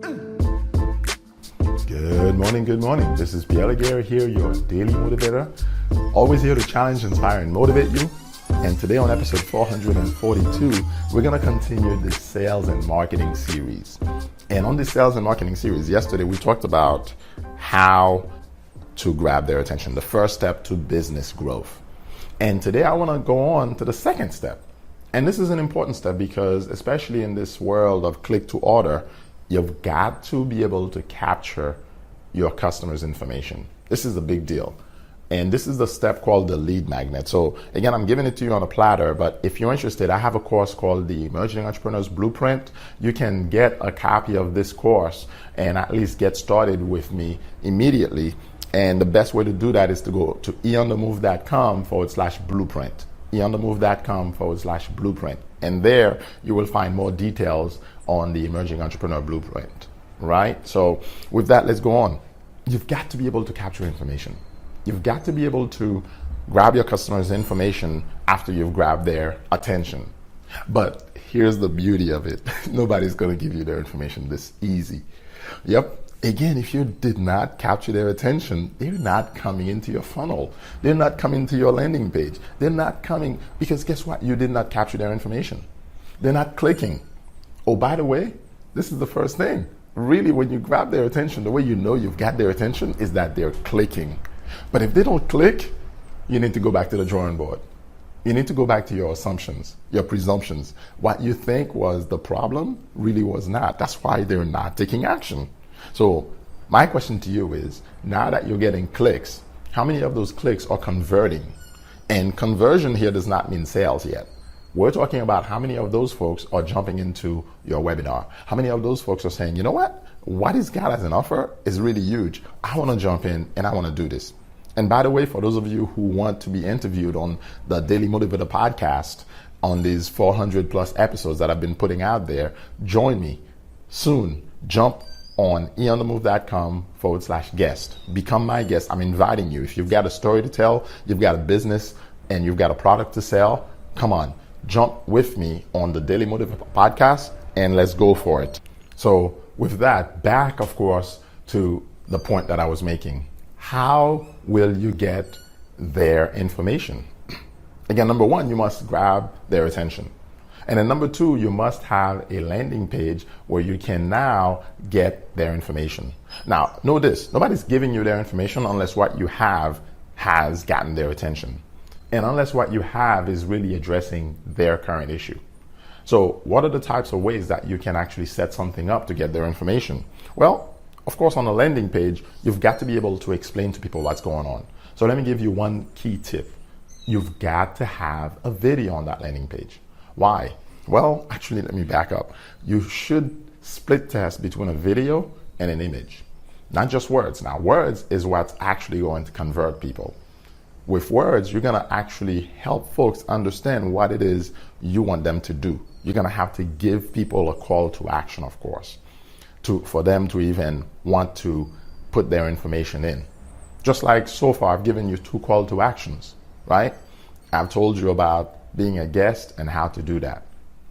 Good morning. This is Pierre Laguerre here, your daily motivator. Always here to challenge, inspire, and motivate you. And today on episode 442, we're going to continue the sales and marketing series. And on the sales and marketing series, yesterday we talked about how to grab their attention, the first step to business growth. And today I want to go on to the second step. And this is an important step because especially in this world of click to order, you've got to be able to capture your customers' information. This is a big deal. And this is the step called the lead magnet. So again, I'm giving it to you on a platter, but if you're interested, I have a course called the Emerging Entrepreneur's Blueprint. You can get a copy of this course and at least get started with me immediately. And the best way to do that is to go to eonthemove.com/blueprint. eonthemove.com/blueprint. And there you will find more details on the Emerging Entrepreneur Blueprint, right? So with that, let's go on. You've got to be able to capture information. You've got to be able to grab your customers' information after you've grabbed their attention. But here's the beauty of it. Nobody's going to give you their information this easy. Yep. Again, if you did not capture their attention, they're not coming into your funnel. They're not coming to your landing page. They're not coming because guess what? You did not capture their information. They're not clicking. Oh, by the way, this is the first thing. Really, when you grab their attention, the way you know you've got their attention is that they're clicking. But if they don't click, you need to go back to the drawing board. You need to go back to your assumptions, your presumptions. What you think was the problem really was not. That's why they're not taking action. So my question to you is, now that you're getting clicks, how many of those clicks are converting? And conversion here does not mean sales yet. We're talking about how many of those folks are jumping into your webinar. How many of those folks are saying, you know what he's got as an offer is really huge. I want to jump in and I want to do this. And by the way, for those of you who want to be interviewed on the Daily Motivator podcast on these 400 plus episodes that I've been putting out there, join me soon. Jump on eonthemove.com/guest. Become my guest. I'm inviting you. If you've got a story to tell, you've got a business and you've got a product to sell, come on, jump with me on the Daily Motivator podcast and let's go for it. So with that, back of course to the point that I was making. How will you get their information? Again, number one, you must grab their attention. And then number two, you must have a landing page where you can now get their information. Now, know this, nobody's giving you their information unless what you have has gotten their attention. And unless what you have is really addressing their current issue. So what are the types of ways that you can actually set something up to get their information? Well, of course, on a landing page, you've got to be able to explain to people what's going on. So let me give you one key tip. You've got to have a video on that landing page. Why? Well, actually, let me back up. You should split test between a video and an image, not just words. Now, words is what's actually going to convert people. With words, you're going to actually help folks understand what it is you want them to do. You're going to have to give people a call to action, of course, for them to even want to put their information in. Just like so far, I've given you 2 call to actions, right? I've told you about being a guest and how to do that,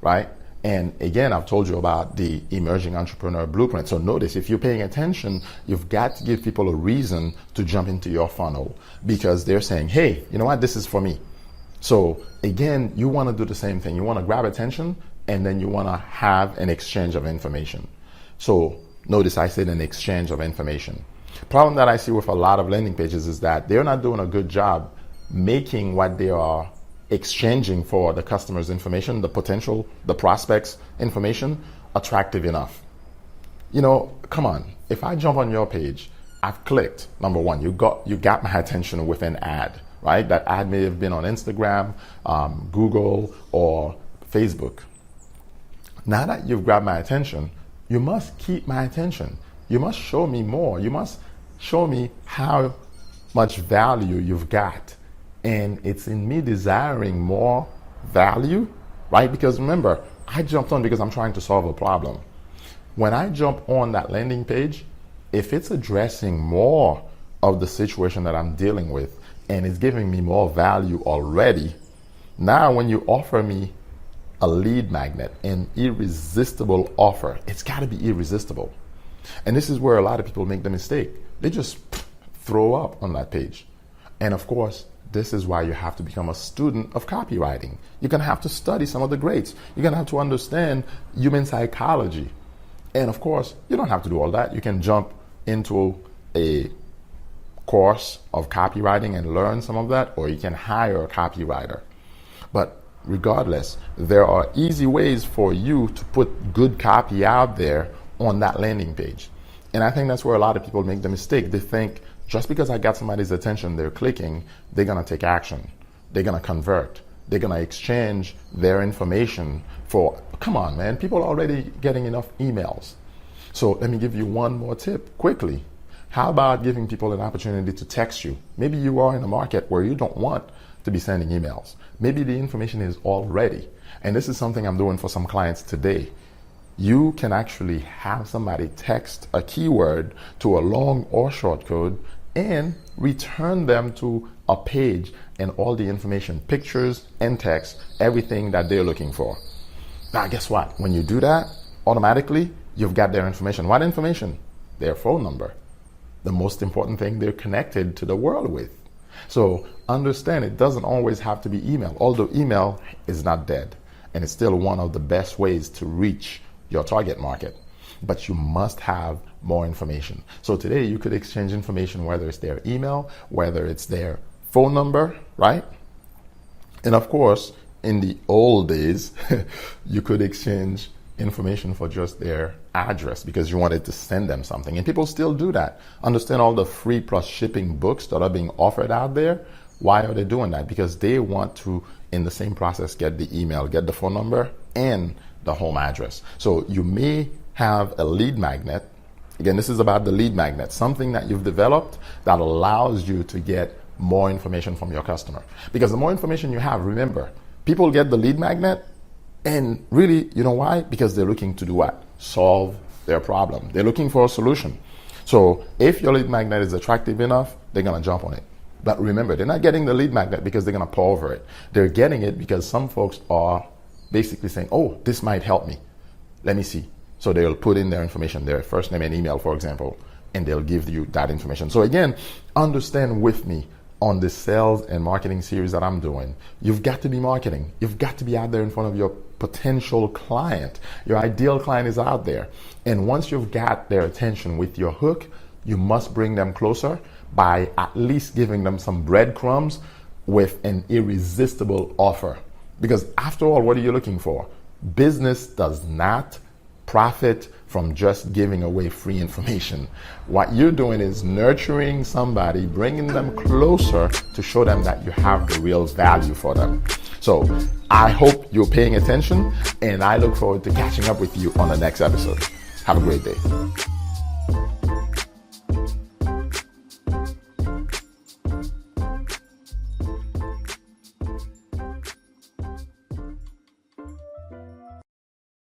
right? And again, I've told you about the Emerging Entrepreneur Blueprint. So notice, if you're paying attention, you've got to give people a reason to jump into your funnel because they're saying, hey, you know what, this is for me. So again, you want to do the same thing. You want to grab attention and then you want to have an exchange of information. So notice I said an exchange of information. Problem that I see with a lot of landing pages is that they're not doing a good job making what they are exchanging for the customer's information, the potential, the prospect's information, attractive enough. You know, come on. If I jump on your page, I've clicked. Number one, you got my attention with an ad, right? That ad may have been on Instagram, Google, or Facebook. Now that you've grabbed my attention, you must keep my attention. You must show me more. You must show me how much value you've got. And it's in me desiring more value, right? Because remember, I jumped on because I'm trying to solve a problem. When I jump on that landing page, if it's addressing more of the situation that I'm dealing with and it's giving me more value already, now when you offer me a lead magnet, an irresistible offer, it's got to be irresistible. And this is where a lot of people make the mistake. They just throw up on that page. And of course, this is why you have to become a student of copywriting. You're going to have to study some of the greats. You're going to have to understand human psychology. And of course, you don't have to do all that. You can jump into a course of copywriting and learn some of that, or you can hire a copywriter. But regardless, there are easy ways for you to put good copy out there on that landing page. And I think that's where a lot of people make the mistake. They think, just because I got somebody's attention, they're clicking, they're going to take action. They're going to convert. They're going to exchange their information for, come on, man, people are already getting enough emails. So let me give you one more tip quickly. How about giving people an opportunity to text you? Maybe you are in a market where you don't want to be sending emails. Maybe the information is all ready. And this is something I'm doing for some clients today. You can actually have somebody text a keyword to a long or short code and return them to a page and all the information, pictures and text, everything that they're looking for. Now, guess what? When you do that, automatically, you've got their information. What information? Their phone number. The most important thing they're connected to the world with. So understand, it doesn't always have to be email, although email is not dead and it's still one of the best ways to reach your target market. But you must have more information. So today you could exchange information, whether it's their email, whether it's their phone number, right? And of course, in the old days, you could exchange information for just their address because you wanted to send them something. And people still do that. Understand all the free plus shipping books that are being offered out there. Why are they doing that? Because they want to, in the same process, get the email, get the phone number, and the home address. So you may have a lead magnet. Again, this is about the lead magnet, something that you've developed that allows you to get more information from your customer. Because the more information you have, remember, people get the lead magnet, and really, you know why? Because they're looking to do what? Solve their problem. They're looking for a solution. So if your lead magnet is attractive enough, they're going to jump on it. But remember, they're not getting the lead magnet because they're going to pour over it. They're getting it because some folks are basically saying, oh, this might help me. Let me see. So they'll put in their information, their first name and email, for example, and they'll give you that information. So again, understand with me on this sales and marketing series that I'm doing, you've got to be marketing. You've got to be out there in front of your potential client. Your ideal client is out there. And once you've got their attention with your hook, you must bring them closer by at least giving them some breadcrumbs with an irresistible offer. Because after all, what are you looking for? Business does not profit from just giving away free information. What you're doing is nurturing somebody, bringing them closer to show them that you have the real value for them. So I hope you're paying attention, and I look forward to catching up with you on the next episode. Have a great day.